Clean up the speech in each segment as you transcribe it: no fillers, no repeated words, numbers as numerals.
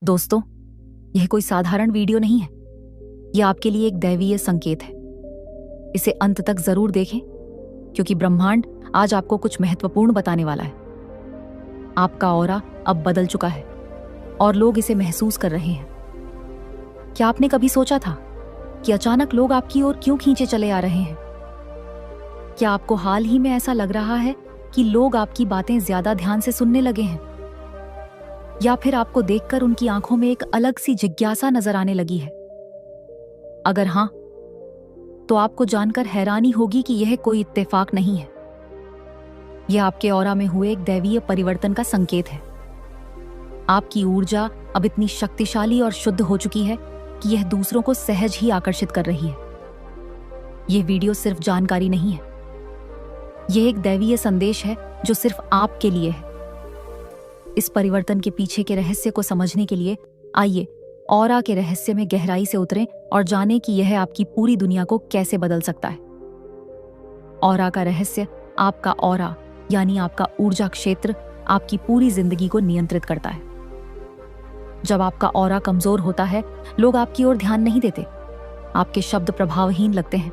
दोस्तों, यह कोई साधारण वीडियो नहीं है। यह आपके लिए एक दैवीय संकेत है। इसे अंत तक जरूर देखें, क्योंकि ब्रह्मांड आज आपको कुछ महत्वपूर्ण बताने वाला है। आपका ऑरा अब बदल चुका है और लोग इसे महसूस कर रहे हैं। क्या आपने कभी सोचा था कि अचानक लोग आपकी ओर क्यों खींचे चले आ रहे हैं? क्या आपको हाल ही में ऐसा लग रहा है कि लोग आपकी बातें ज्यादा ध्यान से सुनने लगे हैं? या फिर आपको देखकर उनकी आंखों में एक अलग सी जिज्ञासा नजर आने लगी है? अगर हां, तो आपको जानकर हैरानी होगी कि यह कोई इत्तेफाक नहीं है। यह आपके ऑरा में हुए एक दैवीय परिवर्तन का संकेत है। आपकी ऊर्जा अब इतनी शक्तिशाली और शुद्ध हो चुकी है कि यह दूसरों को सहज ही आकर्षित कर रही है। यह वीडियो सिर्फ जानकारी नहीं है, यह एक दैवीय संदेश है जो सिर्फ आपके लिए है। इस परिवर्तन के पीछे के रहस्य को समझने के लिए आइए ऑरा के रहस्य में गहराई से उतरें और जानें कि यह आपकी पूरी दुनिया को कैसे बदल सकता है। ऑरा का रहस्य आपका ऑरा यानी आपका ऊर्जा क्षेत्र आपकी पूरी जिंदगी को नियंत्रित करता है। जब आपका ऑरा कमजोर होता है, लोग आपकी ओर ध्यान नहीं देते, आपके शब्द प्रभावहीन लगते हैं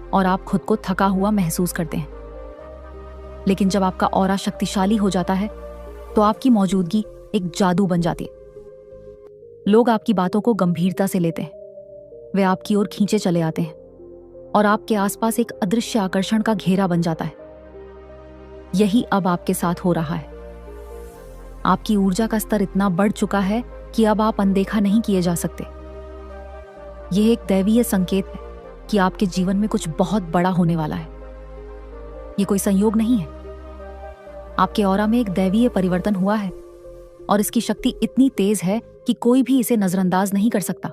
और आप खुद को थका हुआ महसूस करते हैं। लेकिन जब आपका ऑरा शक्तिशाली हो जाता है, तो आपकी मौजूदगी एक जादू बन जाती है। लोग आपकी बातों को गंभीरता से लेते हैं, वे आपकी ओर खींचे चले आते हैं और आपके आसपास एक अदृश्य आकर्षण का घेरा बन जाता है। यही अब आपके साथ हो रहा है। आपकी ऊर्जा का स्तर इतना बढ़ चुका है कि अब आप अनदेखा नहीं किए जा सकते। यह एक दैवीय संकेत है कि आपके जीवन में कुछ बहुत बड़ा होने वाला है। यह कोई संयोग नहीं है। आपके ऑरा में एक दैवीय परिवर्तन हुआ है और इसकी शक्ति इतनी तेज है कि कोई भी इसे नजरअंदाज नहीं कर सकता।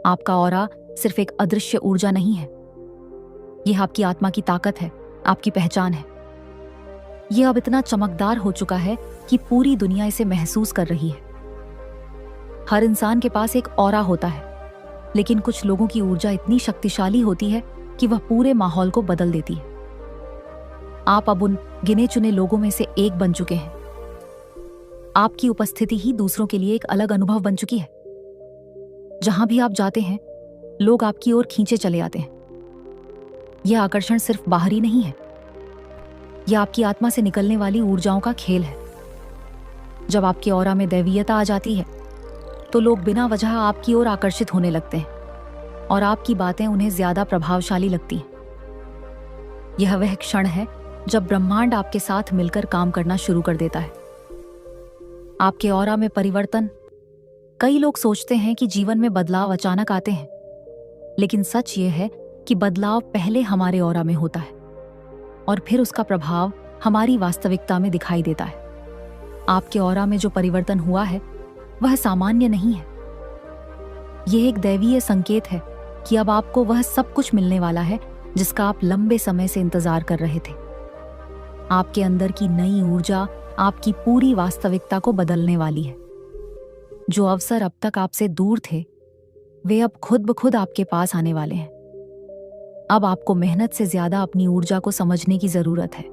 आपका ऑरा सिर्फ एक अदृश्य ऊर्जा नहीं है, यह आपकी आत्मा की ताकत है, आपकी पहचान है। यह अब इतना चमकदार हो चुका है कि पूरी दुनिया इसे महसूस कर रही है। हर इंसान के पास एक ऑरा होता है, लेकिन कुछ लोगों की ऊर्जा इतनी शक्तिशाली होती है कि वह पूरे माहौल को बदल देती है। आप अब उन गिने चुने लोगों में से एक बन चुके हैं। आपकी उपस्थिति ही दूसरों के लिए एक अलग अनुभव बन चुकी है। जहां भी आप जाते हैं, लोग आपकी ओर खींचे चले आते हैं। यह आकर्षण सिर्फ बाहरी नहीं है, यह आपकी आत्मा से निकलने वाली ऊर्जाओं का खेल है। जब आपके ऑरा में दैवीयता आ जाती है, तो लोग बिना वजह आपकी ओर आकर्षित होने लगते हैं और आपकी बातें उन्हें ज्यादा प्रभावशाली लगती हैं। यह वह क्षण है जब ब्रह्मांड आपके साथ मिलकर काम करना शुरू कर देता है। आपके ऑरा में परिवर्तन। कई लोग सोचते हैं कि जीवन में बदलाव अचानक आते हैं, लेकिन सच यह है कि बदलाव पहले हमारे ऑरा में होता है और फिर उसका प्रभाव हमारी वास्तविकता में दिखाई देता है। आपके ऑरा में जो परिवर्तन हुआ है, वह सामान्य नहीं है। यह एक दैवीय संकेत है कि अब आपको वह सब कुछ मिलने वाला है जिसका आप लंबे समय से इंतजार कर रहे थे। आपके अंदर की नई ऊर्जा आपकी पूरी वास्तविकता को बदलने वाली है। जो अवसर अब तक आपसे दूर थे, वे अब खुद ब खुद आपके पास आने वाले हैं। अब आपको मेहनत से ज्यादा अपनी ऊर्जा को समझने की जरूरत है,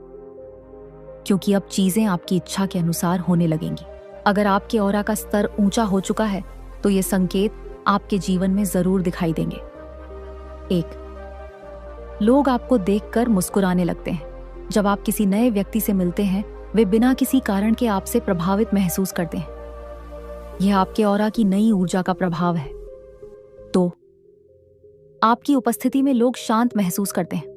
क्योंकि अब चीजें आपकी इच्छा के अनुसार होने लगेंगी। अगर आपके ऑरा का स्तर ऊंचा हो चुका है, तो ये संकेत आपके जीवन में जरूर दिखाई देंगे। 1. लोग आपको देखकर मुस्कुराने लगते हैं। जब आप किसी नए व्यक्ति से मिलते हैं, वे बिना किसी कारण के आपसे प्रभावित महसूस करते हैं। यह आपके ऑरा की नई ऊर्जा का प्रभाव है। 2. आपकी उपस्थिति में लोग शांत महसूस करते हैं।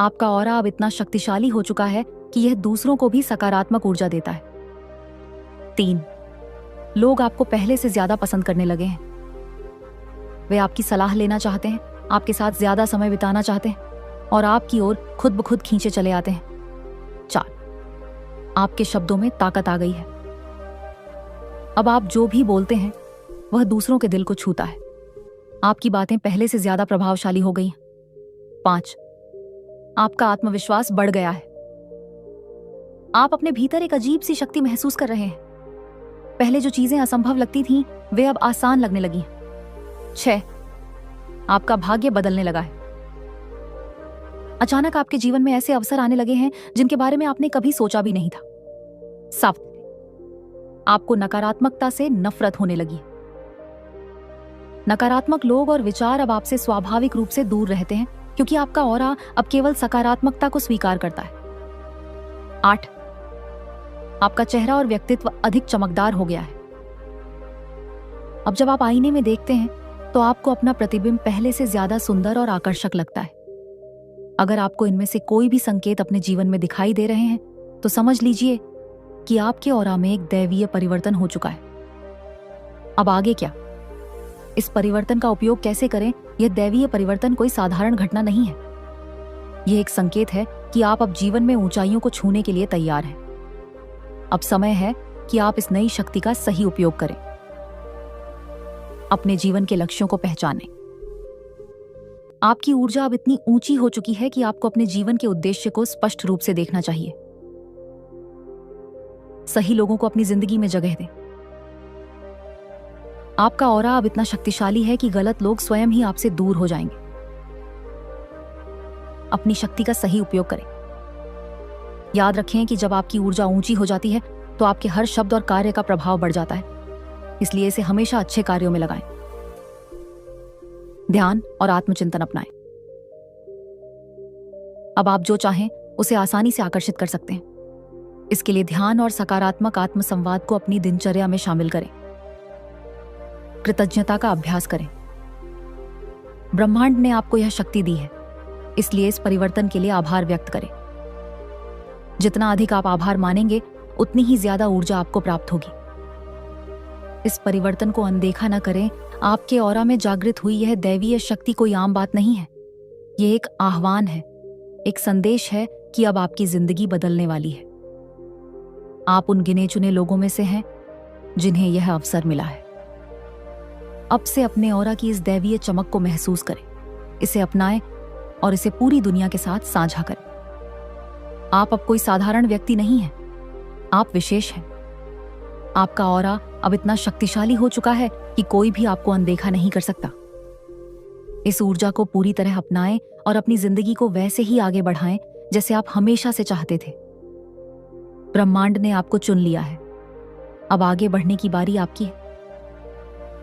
आपका ऑरा अब इतना शक्तिशाली हो चुका है कि यह दूसरों को भी सकारात्मक ऊर्जा देता है। 3. लोग आपको पहले से ज्यादा पसंद करने लगे हैं। वे आपकी सलाह लेना चाहते हैं, आपके साथ ज्यादा समय बिताना चाहते हैं और आपकी ओर खुद ब खुद खींचे चले आते हैं। 4. आपके शब्दों में ताकत आ गई है। अब आप जो भी बोलते हैं, वह दूसरों के दिल को छूता है। आपकी बातें पहले से ज्यादा प्रभावशाली हो गई हैं। 5. आपका आत्मविश्वास बढ़ गया है। आप अपने भीतर एक अजीब सी शक्ति महसूस कर रहे हैं। पहले जो चीजें असंभव लगती थीं, वे अब आसान लगने लगी हैं। 6. आपका भाग्य बदलने लगा है। अचानक आपके जीवन में ऐसे अवसर आने लगे हैं जिनके बारे में आपने कभी सोचा भी नहीं था। 7. आपको नकारात्मकता से नफरत होने लगी। नकारात्मक लोग और विचार अब आपसे स्वाभाविक रूप से दूर रहते हैं क्योंकि आपका ऑरा अब केवल सकारात्मकता को स्वीकार करता है। 8. आपका चेहरा और व्यक्तित्व अधिक चमकदार हो गया है। अब जब आप आईने में देखते हैं तो आपको अपना प्रतिबिंब पहले से ज्यादा सुंदर और आकर्षक लगता है। अगर आपको इनमें से कोई भी संकेत अपने जीवन में दिखाई दे रहे हैं तो समझ लीजिए कि आपके ऑरा में एक दैवीय परिवर्तन हो चुका है। अब आगे क्या? इस परिवर्तन का उपयोग कैसे करें? यह दैवीय परिवर्तन कोई साधारण घटना नहीं है। यह एक संकेत है कि आप अब जीवन में ऊंचाइयों को छूने के लिए तैयार हैं। अब समय है कि आप इस नई शक्ति का सही उपयोग करें। अपने जीवन के लक्ष्यों को पहचानें। आपकी ऊर्जा अब इतनी ऊंची हो चुकी है कि आपको अपने जीवन के उद्देश्य को स्पष्ट रूप से देखना चाहिए। सही लोगों को अपनी जिंदगी में जगह दें। आपका ऑरा अब इतना शक्तिशाली है कि गलत लोग स्वयं ही आपसे दूर हो जाएंगे। अपनी शक्ति का सही उपयोग करें। याद रखें कि जब आपकी ऊर्जा ऊंची हो जाती है तो आपके हर शब्द और कार्य का प्रभाव बढ़ जाता है, इसलिए इसे हमेशा अच्छे कार्यों में लगाएं। ध्यान और आत्मचिंतन अपनाएं। अब आप जो चाहें उसे आसानी से आकर्षित कर सकते हैं। इसके लिए ध्यान और सकारात्मक आत्मसंवाद को अपनी दिनचर्या में शामिल करें। कृतज्ञता का अभ्यास करें। ब्रह्मांड ने आपको यह शक्ति दी है, इसलिए इस परिवर्तन के लिए आभार व्यक्त करें। जितना अधिक आप आभार मानेंगे उतनी ही ज्यादा ऊर्जा आपको प्राप्त होगी। इस परिवर्तन को अनदेखा न करें। आपके ऑरा में जागृत हुई यह दैवीय शक्ति कोई आम बात नहीं है। ये एक आह्वान है, एक संदेश है कि अब आपकी जिंदगी बदलने वाली है। आप उन गिने चुने लोगों में से हैं जिन्हें यह अवसर मिला है। अब से अपने ऑरा की इस दैवीय चमक को महसूस करें, इसे अपनाएं और इसे पूरी दुनिया के साथ साझा करें। आप अब कोई साधारण व्यक्ति नहीं हैं, आप विशेष हैं। आपका ऑरा अब इतना शक्तिशाली हो चुका है कि कोई भी आपको अनदेखा नहीं कर सकता। इस ऊर्जा को पूरी तरह अपनाएं और अपनी जिंदगी को वैसे ही आगे बढ़ाएं जैसे आप हमेशा से चाहते थे। ब्रह्मांड ने आपको चुन लिया है। अब आगे बढ़ने की बारी आपकी है।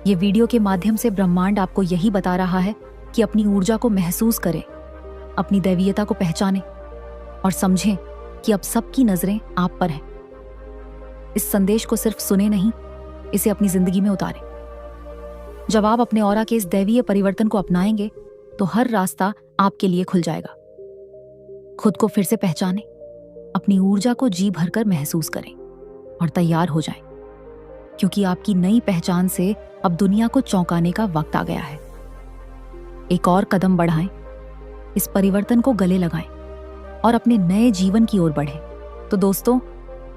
ये वीडियो के माध्यम से ब्रह्मांड आपको यही बता रहा है कि अपनी ऊर्जा को महसूस करें, अपनी दैवीयता को पहचानें और समझें कि अब सबकी नजरें आप पर हैं। इस संदेश को सिर्फ सुने नहीं, इसे अपनी जिंदगी में उतारें। जब आप अपने ऑरा के इस दैवीय परिवर्तन को अपनाएंगे तो हर रास्ता आपके लिए खुल जाएगा। खुद को फिर से पहचानें, अपनी ऊर्जा को जी भरकर महसूस करें और तैयार हो जाएं, क्योंकि आपकी नई पहचान से अब दुनिया को चौंकाने का वक्त आ गया है। एक और कदम बढ़ाएं, इस परिवर्तन को गले लगाएं और अपने नए जीवन की ओर बढ़ें। तो दोस्तों,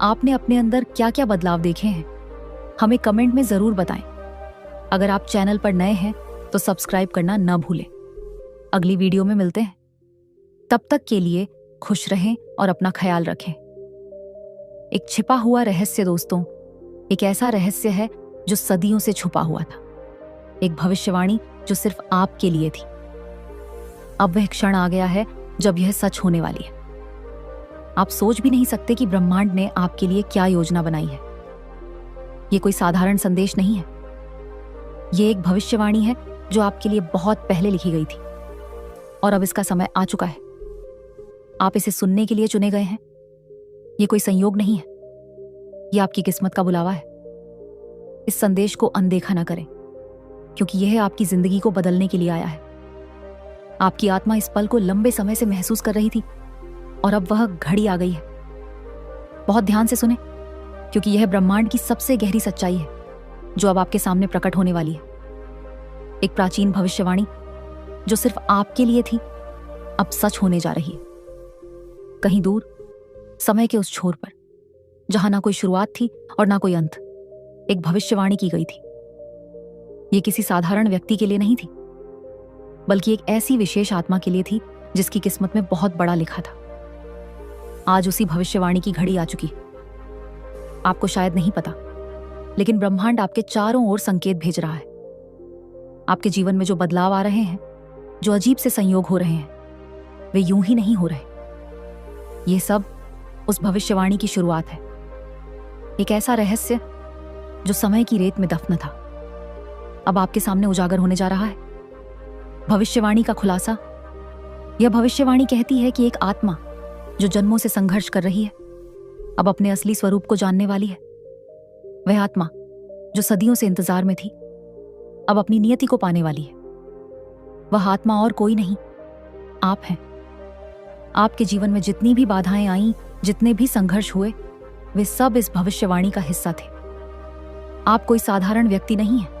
आपने अपने अंदर क्या क्या बदलाव देखे हैं, हमें कमेंट में जरूर बताएं। अगर आप चैनल पर नए हैं तो सब्सक्राइब करना न भूलें। अगली वीडियो में मिलते हैं। तब तक के लिए खुश रहें और अपना ख्याल रखें। एक छिपा हुआ रहस्य दोस्तों, एक ऐसा रहस्य है जो सदियों से छुपा हुआ था। एक भविष्यवाणी जो सिर्फ आपके लिए थी। अब वह क्षण आ गया है जब यह सच होने वाली है। आप सोच भी नहीं सकते कि ब्रह्मांड ने आपके लिए क्या योजना बनाई है। यह कोई साधारण संदेश नहीं है। यह एक भविष्यवाणी है जो आपके लिए बहुत पहले लिखी गई थी और अब इसका समय आ चुका है। आप इसे सुनने के लिए चुने गए हैं। यह कोई संयोग नहीं है, यह आपकी किस्मत का बुलावा है। इस संदेश को अनदेखा ना करें, क्योंकि यह आपकी जिंदगी को बदलने के लिए आया है। आपकी आत्मा इस पल को लंबे समय से महसूस कर रही थी और अब वह घड़ी आ गई है। बहुत ध्यान से सुने, क्योंकि यह ब्रह्मांड की सबसे गहरी सच्चाई है जो अब आपके सामने प्रकट होने वाली है। एक प्राचीन भविष्यवाणी जो सिर्फ आपके लिए थी, अब सच होने जा रही है। कहीं दूर समय के उस छोर पर, जहां ना कोई शुरुआत थी और ना कोई अंत, एक भविष्यवाणी की गई थी। यह किसी साधारण व्यक्ति के लिए नहीं थी, बल्कि एक ऐसी विशेष आत्मा के लिए थी जिसकी किस्मत में बहुत बड़ा लिखा था। आज उसी भविष्यवाणी की घड़ी आ चुकी है। आपको शायद नहीं पता, लेकिन ब्रह्मांड आपके चारों ओर संकेत भेज रहा है। आपके जीवन में जो बदलाव आ रहे हैं, जो अजीब से संयोग हो रहे हैं, वे यूं ही नहीं हो रहे। ये सब उस भविष्यवाणी की शुरुआत है। एक ऐसा रहस्य जो समय की रेत में दफन था, अब आपके सामने उजागर होने जा रहा है। भविष्यवाणी का खुलासा। यह भविष्यवाणी कहती है कि एक आत्मा जो जन्मों से संघर्ष कर रही है, अब अपने असली स्वरूप को जानने वाली है। वह आत्मा जो सदियों से इंतजार में थी, अब अपनी नियति को पाने वाली है। वह आत्मा और कोई नहीं, आप हैं। आपके जीवन में जितनी भी बाधाएं आईं, जितने भी संघर्ष हुए, वे सब इस भविष्यवाणी का हिस्सा थे। आप कोई साधारण व्यक्ति नहीं है।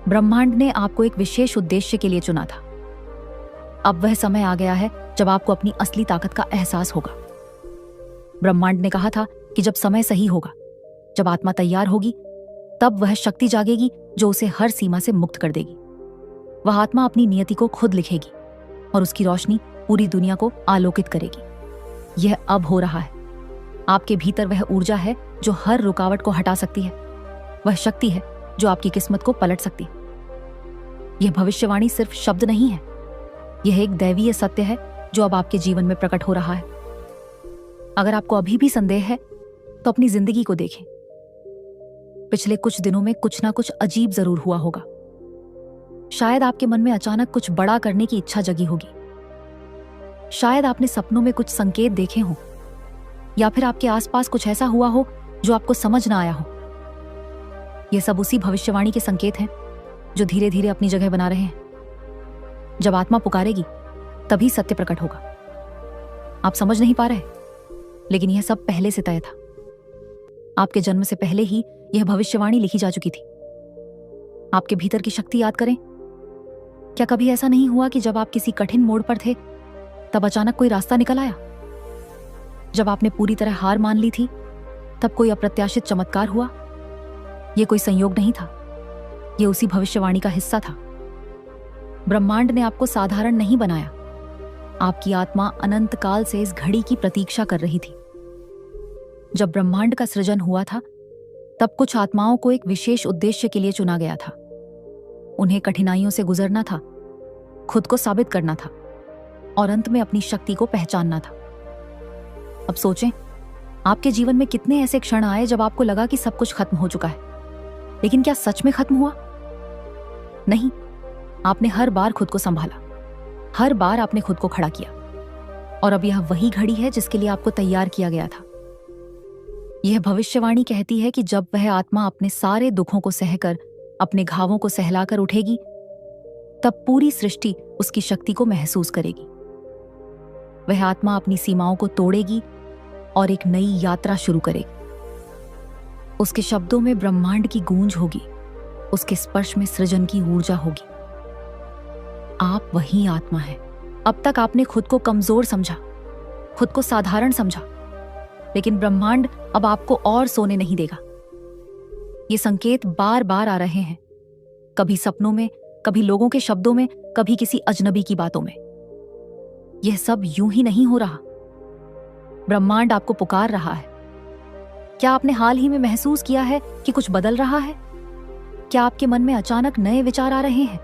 ब्रह्मांड ने आपको एक विशेष उद्देश्य के लिए चुना था। अब वह समय आ गया है जब आपको अपनी असली ताकत का एहसास होगा। ब्रह्मांड ने कहा था कि जब समय सही होगा, जब आत्मा तैयार होगी, तब वह शक्ति जागेगी जो उसे हर सीमा से मुक्त कर देगी। वह आत्मा अपनी नियति को खुद लिखेगी और उसकी रोशनी पूरी दुनिया को आलोकित करेगी। यह अब हो रहा है। आपके भीतर वह ऊर्जा है जो हर रुकावट को हटा सकती है। वह शक्ति है जो आपकी किस्मत को पलट सकती है। यह भविष्यवाणी सिर्फ शब्द नहीं है, यह एक दैवीय सत्य है जो अब आपके जीवन में प्रकट हो रहा है। अगर आपको अभी भी संदेह है तो अपनी जिंदगी को देखें। पिछले कुछ दिनों में कुछ ना कुछ अजीब जरूर हुआ होगा। शायद आपके मन में अचानक कुछ बड़ा करने की इच्छा जगी होगी। शायद आपने सपनों में कुछ संकेत देखे हों, या फिर आपके आसपास कुछ ऐसा हुआ हो जो आपको समझ ना आया हो। यह सब उसी भविष्यवाणी के संकेत हैं जो धीरे धीरे अपनी जगह बना रहे हैं। जब आत्मा पुकारेगी तभी सत्य प्रकट होगा। आप समझ नहीं पा रहे, लेकिन यह सब पहले से तय था। आपके जन्म से पहले ही यह भविष्यवाणी लिखी जा चुकी थी। आपके भीतर की शक्ति याद करें। क्या कभी ऐसा नहीं हुआ कि जब आप किसी कठिन मोड़ पर थे, तब अचानक कोई रास्ता निकल आया? जब आपने पूरी तरह हार मान ली थी, तब कोई अप्रत्याशित चमत्कार हुआ? यह कोई संयोग नहीं था, यह उसी भविष्यवाणी का हिस्सा था। ब्रह्मांड ने आपको साधारण नहीं बनाया। आपकी आत्मा अनंत काल से इस घड़ी की प्रतीक्षा कर रही थी। जब ब्रह्मांड का सृजन हुआ था, तब कुछ आत्माओं को एक विशेष उद्देश्य के लिए चुना गया था। उन्हें कठिनाइयों से गुजरना था, खुद को साबित करना था और अंत में अपनी शक्ति को पहचानना था। अब सोचें, आपके जीवन में कितने ऐसे क्षण आए जब आपको लगा कि सब कुछ खत्म हो चुका है, लेकिन क्या सच में खत्म हुआ? नहीं। आपने हर बार खुद को संभाला, हर बार आपने खुद को खड़ा किया, और अब यह वही घड़ी है जिसके लिए आपको तैयार किया गया था। यह भविष्यवाणी कहती है कि जब वह आत्मा अपने सारे दुखों को सहकर, अपने घावों को सहलाकर उठेगी, तब पूरी सृष्टि उसकी शक्ति को महसूस करेगी। वह आत्मा अपनी सीमाओं को तोड़ेगी और एक नई यात्रा शुरू करेगी। उसके शब्दों में ब्रह्मांड की गूंज होगी, उसके स्पर्श में सृजन की ऊर्जा होगी। आप वही आत्मा हैं। अब तक आपने खुद को कमजोर समझा, खुद को साधारण समझा, लेकिन ब्रह्मांड अब आपको और सोने नहीं देगा। ये संकेत बार बार आ रहे हैं, कभी सपनों में, कभी लोगों के शब्दों में, कभी किसी अजनबी की बातों में। यह सब यूं ही नहीं हो रहा। ब्रह्मांड आपको पुकार रहा है। क्या आपने हाल ही में महसूस किया है कि कुछ बदल रहा है? क्या आपके मन में अचानक नए विचार आ रहे हैं?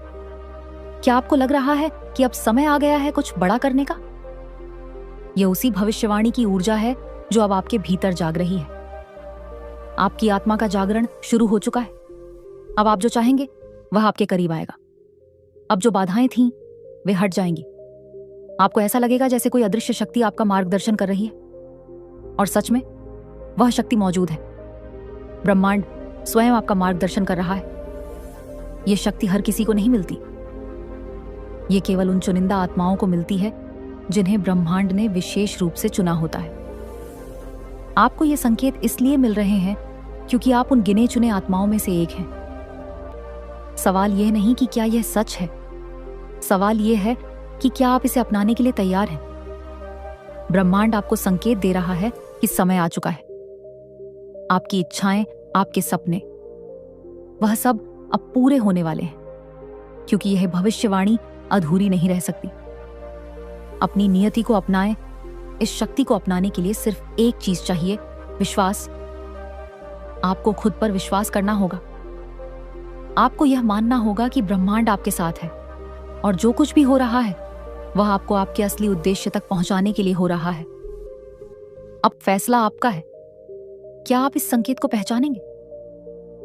क्या आपको लग रहा है कि अब समय आ गया है कुछ बड़ा करने का? यह उसी भविष्यवाणी की ऊर्जा है जो अब आपके भीतर जाग रही है। आपकी आत्मा का जागरण शुरू हो चुका है। अब आप जो चाहेंगे वह आपके करीब आएगा। अब जो बाधाएं थीं वे हट जाएंगी। आपको ऐसा लगेगा जैसे कोई अदृश्य शक्ति आपका मार्गदर्शन कर रही है, और सच में वह शक्ति मौजूद है। ब्रह्मांड स्वयं आपका मार्गदर्शन कर रहा है। यह शक्ति हर किसी को नहीं मिलती। ये केवल उन चुनिंदा आत्माओं को मिलती है जिन्हें ब्रह्मांड ने विशेष रूप से चुना होता है। आपको ये संकेत इसलिए मिल रहे हैं क्योंकि आप उन गिने चुने आत्माओं में से एक हैं। सवाल यह नहीं कि क्या यह सच है, सवाल यह है कि क्या आप इसे अपनाने के लिए तैयार हैं। ब्रह्मांड आपको संकेत दे रहा है कि समय आ चुका है। आपकी इच्छाएं, आपके सपने, वह सब अब पूरे होने वाले हैं, क्योंकि यह भविष्यवाणी अधूरी नहीं रह सकती। अपनी नियति को अपनाएं। इस शक्ति को अपनाने के लिए सिर्फ एक चीज चाहिए, विश्वास। आपको खुद पर विश्वास करना होगा। आपको यह मानना होगा कि ब्रह्मांड आपके साथ है, और जो कुछ भी हो रहा है वह आपको आपके असली उद्देश्य तक पहुंचाने के लिए हो रहा है। अब फैसला आपका है। क्या आप इस संकेत को पहचानेंगे?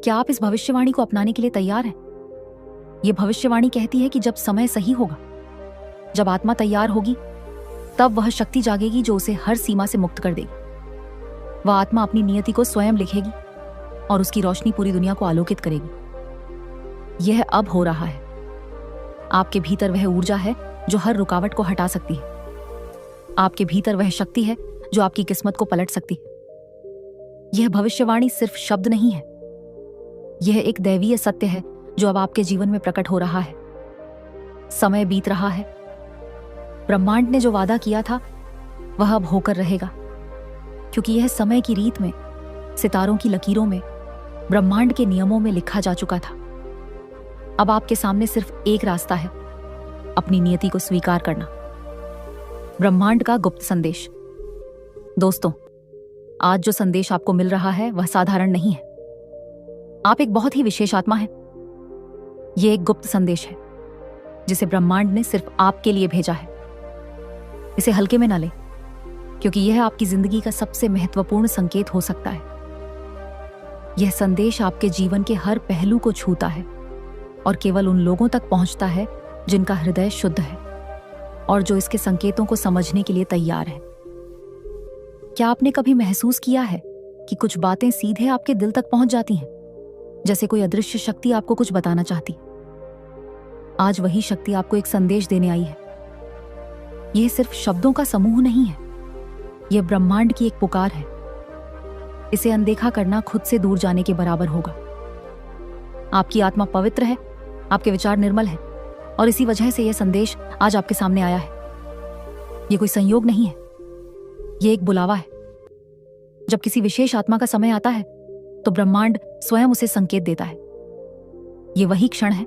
क्या आप इस भविष्यवाणी को अपनाने के लिए तैयार हैं? ये भविष्यवाणी कहती है कि जब समय सही होगा, जब आत्मा तैयार होगी, तब वह शक्ति जागेगी जो उसे हर सीमा से मुक्त कर देगी। वह आत्मा अपनी नियति को स्वयं लिखेगी और उसकी रोशनी पूरी दुनिया को आलोकित करेगी। यह अब हो रहा है। आपके भीतर वह ऊर्जा है जो हर रुकावट को हटा सकती है। आपके भीतर वह शक्ति है जो आपकी किस्मत को पलट सकती है। यह भविष्यवाणी सिर्फ शब्द नहीं है, यह एक दैवीय सत्य है जो अब आपके जीवन में प्रकट हो रहा है। समय बीत रहा है। ब्रह्मांड ने जो वादा किया था वह अब होकर रहेगा, क्योंकि यह समय की रीत में, सितारों की लकीरों में, ब्रह्मांड के नियमों में लिखा जा चुका था। अब आपके सामने सिर्फ एक रास्ता है, अपनी नियति को स्वीकार करना। ब्रह्मांड का गुप्त संदेश। दोस्तों, आज जो संदेश आपको मिल रहा है वह साधारण नहीं है। आप एक बहुत ही विशेष आत्मा हैं। यह एक गुप्त संदेश है जिसे ब्रह्मांड ने सिर्फ आपके लिए भेजा है। इसे हल्के में न लें, क्योंकि यह आपकी जिंदगी का सबसे महत्वपूर्ण संकेत हो सकता है। यह संदेश आपके जीवन के हर पहलू को छूता है और केवल उन लोगों तक पहुंचता है जिनका हृदय शुद्ध है और जो इसके संकेतों को समझने के लिए तैयार है। क्या आपने कभी महसूस किया है कि कुछ बातें सीधे आपके दिल तक पहुंच जाती हैं, जैसे कोई अदृश्य शक्ति आपको कुछ बताना चाहती? आज वही शक्ति आपको एक संदेश देने आई है। यह सिर्फ शब्दों का समूह नहीं है, यह ब्रह्मांड की एक पुकार है। इसे अनदेखा करना खुद से दूर जाने के बराबर होगा। आपकी आत्मा पवित्र है, आपके विचार निर्मल हैं, और इसी वजह से यह संदेश आज आपके सामने आया है। यह कोई संयोग नहीं है, यह एक बुलावा है। जब किसी विशेष आत्मा का समय आता है तो ब्रह्मांड स्वयं उसे संकेत देता है। यह वही क्षण है,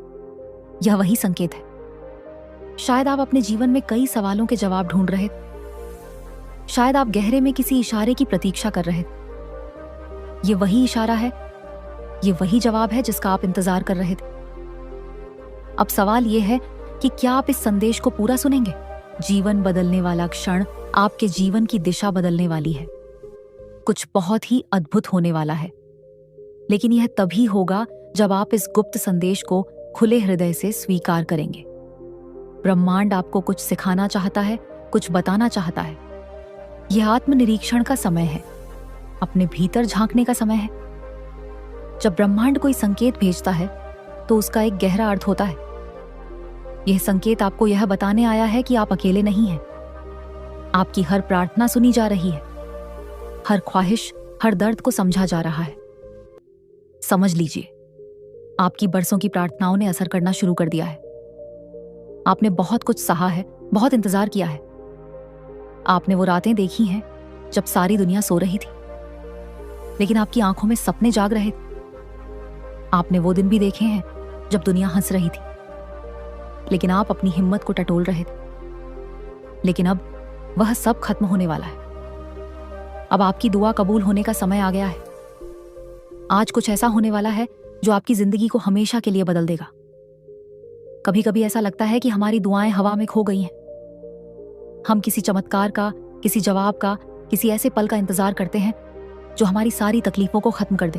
यह वही संकेत है। शायद आप अपने जीवन में कई सवालों के जवाब ढूंढ रहे थे। शायद आप गहरे में किसी इशारे की प्रतीक्षा कर रहे थे। यह वही इशारा है, यह वही जवाब है जिसका आप इंतजार कर रहे थे। अब सवाल यह है कि क्या आप इस संदेश को पूरा सुनेंगे? जीवन बदलने वाला क्षण आपके जीवन की दिशा बदलने वाली है। कुछ बहुत ही अद्भुत होने वाला है, लेकिन यह तभी होगा जब आप इस गुप्त संदेश को खुले हृदय से स्वीकार करेंगे। ब्रह्मांड आपको कुछ सिखाना चाहता है, कुछ बताना चाहता है। यह आत्मनिरीक्षण का समय है, अपने भीतर झांकने का समय है। जब ब्रह्मांड कोई संकेत भेजता है तो उसका एक गहरा अर्थ होता है। यह संकेत आपको यह बताने आया है कि आप अकेले नहीं हैं। आपकी हर प्रार्थना सुनी जा रही है, हर ख्वाहिश, हर दर्द को समझा जा रहा है। समझ लीजिए, आपकी बरसों की प्रार्थनाओं ने असर करना शुरू कर दिया है। आपने बहुत कुछ सहा है, बहुत इंतजार किया है। आपने वो रातें देखी हैं जब सारी दुनिया सो रही थी, लेकिन आपकी आंखों में सपने जाग रहे थे। आपने वो दिन भी देखे हैं जब दुनिया हंस रही थी, लेकिन आप अपनी हिम्मत को टटोल रहे थे। लेकिन अब वह सब खत्म होने वाला है। अब आपकी दुआ कबूल होने का समय आ गया है। आज कुछ ऐसा होने वाला है जो आपकी जिंदगी को हमेशा के लिए बदल देगा। कभी कभी ऐसा लगता है कि हमारी दुआएं हवा में खो गई हैं। हम किसी चमत्कार का, किसी जवाब का, किसी ऐसे पल का इंतजार करते हैं जो हमारी सारी तकलीफों को खत्म कर दे।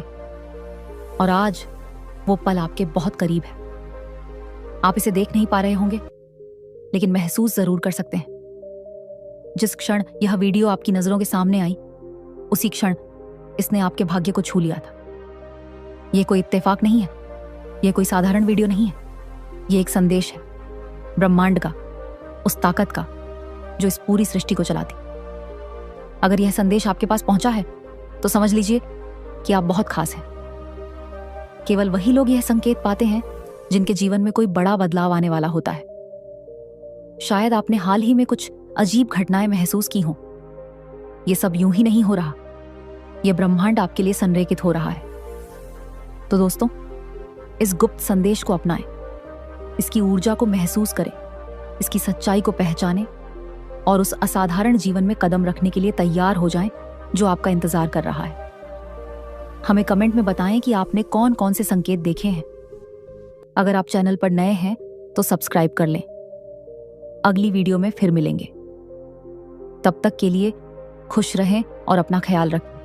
और आज वो पल आपके बहुत करीब है। आप इसे देख नहीं पा रहे होंगे, लेकिन महसूस जरूर कर सकते हैं। जिस क्षण यह वीडियो आपकी नजरों के सामने आई, उसी क्षण इसने आपके भाग्य को छू लिया था। यह कोई इत्तेफाक नहीं है, यह कोई साधारण वीडियो नहीं है। यह एक संदेश है ब्रह्मांड का, उस ताकत का जो इस पूरी सृष्टि को चलाती। अगर यह संदेश आपके पास पहुंचा है तो समझ लीजिए कि आप बहुत खास हैं। केवल वही लोग यह संकेत पाते हैं जिनके जीवन में कोई बड़ा बदलाव आने वाला होता है। शायद आपने हाल ही में कुछ अजीब घटनाएं महसूस की हों। यह सब यूं ही नहीं हो रहा, यह ब्रह्मांड आपके लिए संरेखित हो रहा है। तो दोस्तों, इस गुप्त संदेश को अपनाएं, इसकी ऊर्जा को महसूस करें, इसकी सच्चाई को पहचानें और उस असाधारण जीवन में कदम रखने के लिए तैयार हो जाएं जो आपका इंतजार कर रहा है। हमें कमेंट में बताएं कि आपने कौन कौन से संकेत देखे हैं। अगर आप चैनल पर नए हैं तो सब्सक्राइब कर लें। अगली वीडियो में फिर मिलेंगे। तब तक के लिए खुश रहें और अपना ख्याल रखें।